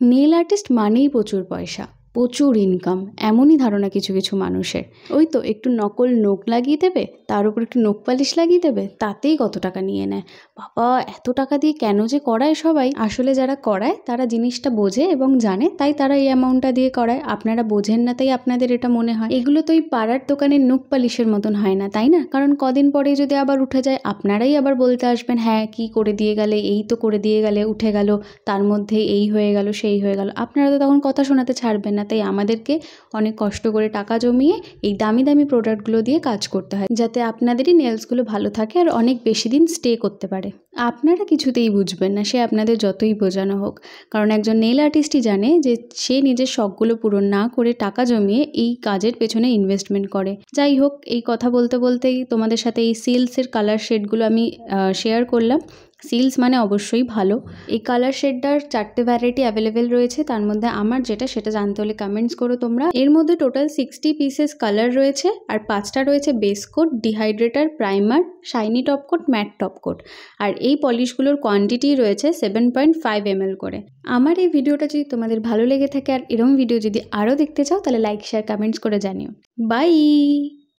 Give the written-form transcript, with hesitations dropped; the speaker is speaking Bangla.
নেল আর্টিস্ট মানেই প্রচুর পয়সা, প্রচুর ইনকাম, এমনই ধারণা কিছু কিছু মানুষের। ওই তো একটু নকল নখ লাগিয়ে দেবে, তার উপর একটু নখ পালিশ লাগিয়ে দেবে, তাতেই কত টাকা নিয়ে নেয়। বাবা, এত টাকা দিয়ে কেন যে করায় সবাই! আসলে যারা করায় তারা জিনিসটা বোঝে এবং জানে, তাই তারা এই অ্যামাউন্টটা দিয়ে করায়। আপনারা বোঝেন না তাই আপনাদের এটা মনে হয়। এগুলো তো ওই পাড়ার দোকানের নখ পালিশের মতন হয় না, তাই না? কারণ কদিন পরে যদি আবার উঠে যায়, আপনারাই আবার বলতে আসবেন, হ্যাঁ কি করে দিয়ে গেলে, এই তো করে দিয়ে গেলে, উঠে গেল, তার মধ্যে এই হয়ে গেল সেই হয়ে গেল। আপনারা তো তখন কথা শোনাতে ছাড়বেন না। তাই আমাদেরকে অনেক কষ্ট করে টাকা জমিয়ে এই দামি দামি প্রোডাক্টগুলো দিয়ে কাজ করতে হয়, যাতে আপনাদেরই নেলসগুলো ভালো থাকে আর অনেক বেশি দিন স্টে করতে পারে। আপনারা কিছুতেই বুঝবেন না, সে আপনাদের যতই বোঝানো হোক। কারণ একজন নেল আর্টিস্টই জানে যে সে নিজের শখগুলো পূরণ না করে টাকা জমিয়ে এই কাজের পেছনে ইনভেস্টমেন্ট করে। যাই হোক, এই কথা বলতে বলতেই তোমাদের সাথে এই সিল্কসের কালার শেডগুলো আমি শেয়ার করলাম। সিল্কস মানে অবশ্যই ভালো। এই কালার শেডটার 4টে ভ্যারাইটি অ্যাভেলেবেল রয়েছে, তার মধ্যে আমার যেটা সেটা জানতে হলে কমেন্টস করো তোমরা। এর মধ্যে টোটাল 60 পিসেস কালার রয়েছে, আর 5টা রয়েছে base coat, dehydrator, primer, shiny top coat, matte top coat. আর এই পলিশগুলোর কোয়ান্টিটি রয়েছে 7.5 ml করে। আমার এই ভিডিওটা যদি তোমাদের ভালো লেগে থাকে আর এরকম ভিডিও যদি আরও দেখতে চাও, তাহলে লাইক শেয়ার কমেন্টস করে জানিও। বাই।